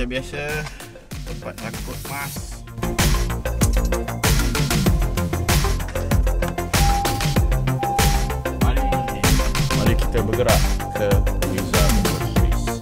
macam biasa, tempat angkut mas. Mari kita bergerak ke Rizal Industries.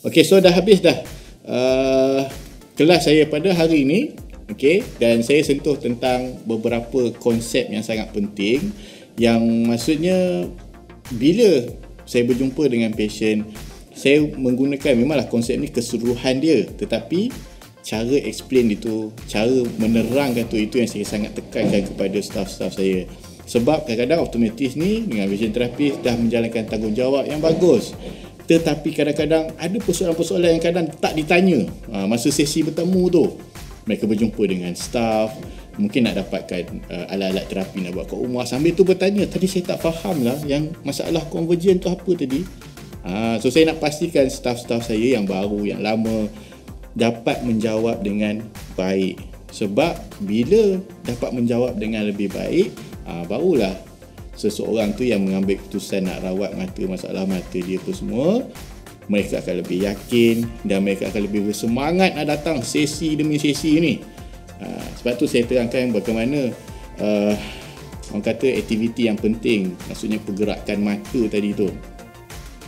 Okey, so dah habis dah kelas saya pada hari ini. Okey, dan saya sentuh tentang beberapa konsep yang sangat penting, yang maksudnya bila saya berjumpa dengan pasien, saya menggunakan memanglah konsep ni keseluruhan dia, tetapi cara explain itu, cara menerangkan tu, itu yang saya sangat tekankan kepada staff-staff saya. Sebab kadang-kadang optometris ni dengan vision therapist dah menjalankan tanggungjawab yang bagus, tetapi kadang-kadang ada persoalan-persoalan yang kadang tak ditanya masa sesi bertemu tu. Mereka berjumpa dengan staff, mungkin nak dapatkan alat-alat terapi nak buat kat rumah, sambil tu bertanya, tadi saya tak faham lah yang masalah convergent tu apa tadi. So saya nak pastikan staff-staff saya yang baru, yang lama dapat menjawab dengan baik. Sebab bila dapat menjawab dengan lebih baik, barulah seseorang tu yang mengambil keputusan nak rawat mata, masalah mata dia apa semua, mereka akan lebih yakin dan mereka akan lebih bersemangat nak datang sesi demi sesi ni. Sebab tu saya terangkan bagaimana orang kata aktiviti yang penting, maksudnya pergerakan mata tadi tu.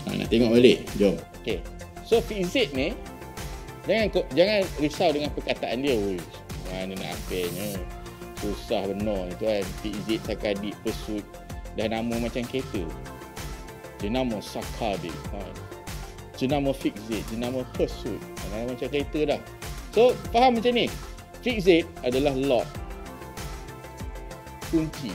Nak tengok balik, jom. Okay. So Fixit ni jangan risau dengan perkataan dia. Mana nak apelnya, susah benar tu kan. Fixit, Sakadik, Pursuit, dah nama macam kereta. Jenama Sakadik, jenama Fixit, jenama Pursuit, nama macam kereta dah. So faham macam ni, Fixit adalah lock, kunci.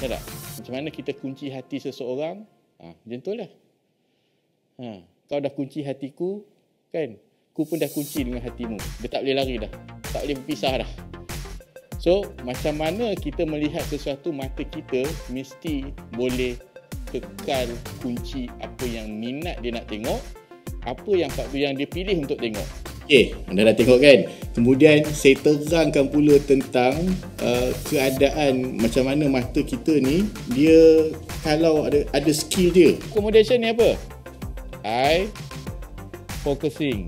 Tak? Macam mana kita kunci hati seseorang, macam tu lah. Kau dah kunci hatiku kan, ku pun dah kunci dengan hatimu. Dia tak boleh lari dah, tak boleh berpisah dah. So, macam mana kita melihat sesuatu, mata kita mesti boleh kekal kunci apa yang minat dia nak tengok, apa yang dia pilih untuk tengok. Okey, anda dah tengok kan? Kemudian saya terangkan pula tentang keadaan macam mana mata kita ni, dia kalau ada skill dia. Accommodation ni apa? Eye focusing.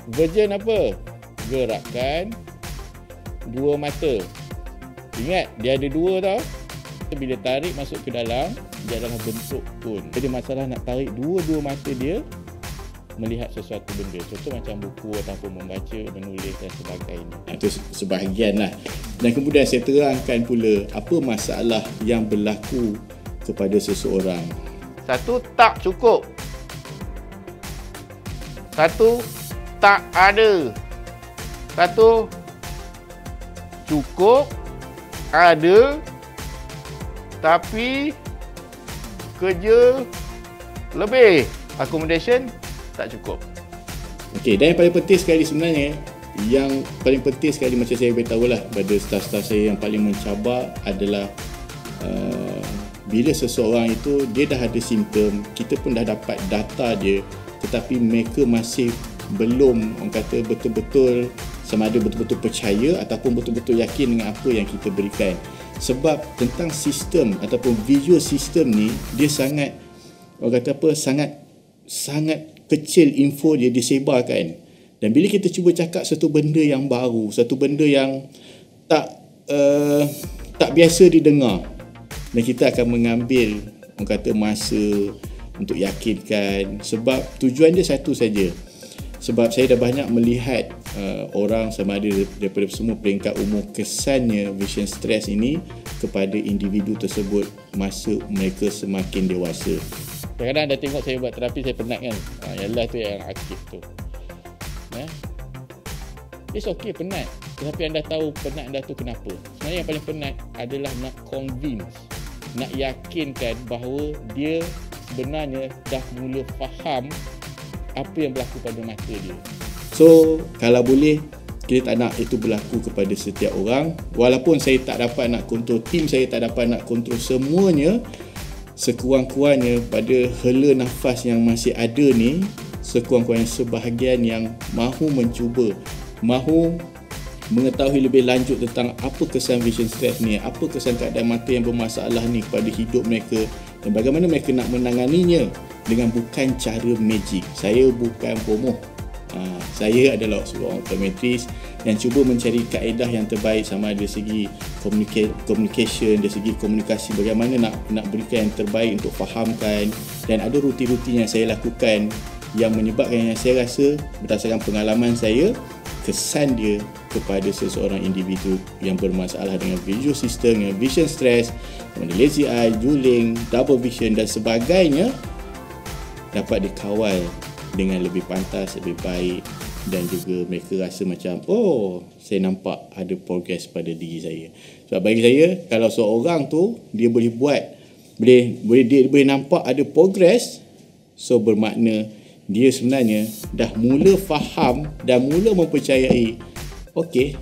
Version apa? Gerakan dua mata. Ingat, dia ada dua tau. Bila tarik masuk ke dalam, dia adalah bentuk pun. Jadi masalah nak tarik dua-dua mata dia melihat sesuatu benda. Contoh macam buku ataupun membaca, menulis dan sebagainya. Itu sebahagian lah. Dan kemudian saya terangkan pula apa masalah yang berlaku kepada seseorang. Satu, tak cukup. Satu, tak ada. Satu, cukup, ada, tapi kerja lebih. Accommodation tak cukup. Okey, dan yang paling penting sekali sebenarnya, yang paling penting sekali macam saya beritahu lah pada staff-staff saya, yang paling mencabar adalah bila seseorang itu dia dah ada simptom, kita pun dah dapat data dia, tetapi mereka masih belum, orang kata, betul-betul sama ada betul-betul percaya ataupun betul-betul yakin dengan apa yang kita berikan. Sebab tentang sistem ataupun visual system ni, dia sangat, orang kata apa, sangat kecil info dia disebarkan. Dan bila kita cuba cakap satu benda yang baru, satu benda yang tak biasa didengar, dan kita akan mengambil, orang kata, masa untuk yakinkan, sebab tujuan dia satu saja. Sebab saya dah banyak melihat orang sama ada daripada semua peringkat umur kesannya vision stress ini kepada individu tersebut masa mereka semakin dewasa. Kadang-kadang anda tengok saya buat terapi, saya penat kan. Yalah tu yang aktif tu. It's okay penat. Tetapi anda tahu penat anda tu kenapa. Sebenarnya yang paling penat adalah nak convince, nak yakinkan bahawa dia sebenarnya dah mula faham apa yang berlaku pada mata dia. So, kalau boleh, kita tak nak itu berlaku kepada setiap orang. Walaupun saya tak dapat nak kontrol, tim saya tak dapat nak kontrol semuanya, sekurang-kurangnya pada hela nafas yang masih ada ni, sekurang-kurangnya sebahagian yang mahu mencuba, mahu mengetahui lebih lanjut tentang apa kesan vision stress ni, apa kesan keadaan mata yang bermasalah ni kepada hidup mereka, dan bagaimana mereka nak menanganinya dengan bukan cara magic. Saya bukan promoh. Saya adalah seorang optometris yang cuba mencari kaedah yang terbaik, sama ada segi communication, dari segi komunikasi, bagaimana nak berikan yang terbaik untuk fahamkan, dan ada rutin-rutin yang saya lakukan yang menyebabkan yang saya rasa berdasarkan pengalaman saya, kesan dia kepada seseorang individu yang bermasalah dengan visual system, dengan vision stress, dengan lazy eye, juling, double vision dan sebagainya dapat dikawal dengan lebih pantas, lebih baik, dan juga mereka rasa macam, oh, saya nampak ada progress pada diri saya. Sebab bagi saya, kalau seorang tu dia boleh buat, dia boleh nampak ada progress, so bermakna dia sebenarnya dah mula faham dan mula mempercayai, okey,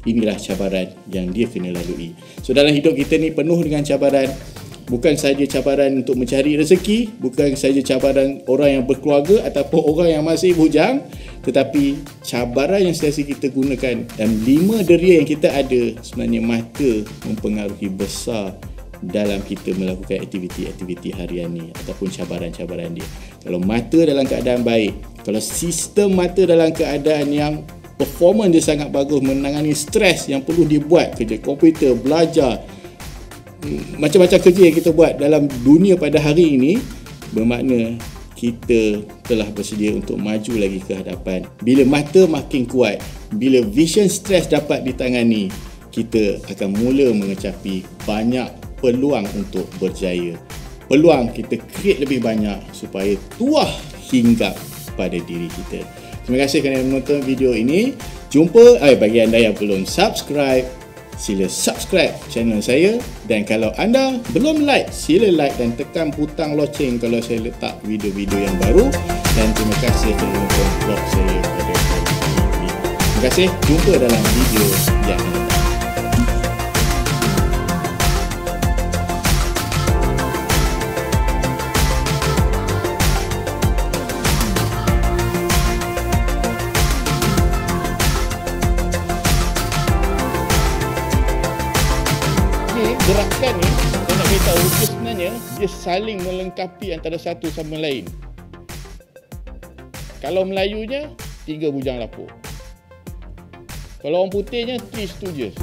inilah cabaran yang dia kena lalui. So dalam hidup kita ni penuh dengan cabaran. Bukan saja cabaran untuk mencari rezeki, bukan saja cabaran orang yang berkeluarga ataupun orang yang masih bujang, tetapi cabaran yang sentiasa kita gunakan, dan 5 deria yang kita ada, sebenarnya mata mempengaruhi besar dalam kita melakukan aktiviti-aktiviti harian ni ataupun cabaran-cabaran dia. Kalau mata dalam keadaan baik, kalau sistem mata dalam keadaan yang performance dia sangat bagus, menangani stres yang perlu dibuat, kerja komputer, belajar, macam-macam kerja yang kita buat dalam dunia pada hari ini, bermakna kita telah bersedia untuk maju lagi ke hadapan. Bila mata makin kuat, bila vision stress dapat ditangani, kita akan mula mengecapi banyak peluang untuk berjaya. Peluang kita create lebih banyak supaya tuah hinggap pada diri kita. Terima kasih kerana menonton video ini. Jumpa bagi anda yang belum subscribe, sila subscribe channel saya, dan kalau anda belum like, sila like dan tekan butang loceng kalau saya letak video-video yang baru. Dan terima kasih kerana menonton vlog saya pada hari ini. Terima kasih, jumpa dalam video yang akan datang. Gerakan ni, saya nak beritahu, dia sebenarnya dia saling melengkapi antara satu sama lain. Kalau Melayunya 3 bujang lapuk, kalau orang putihnya 3 Stooges.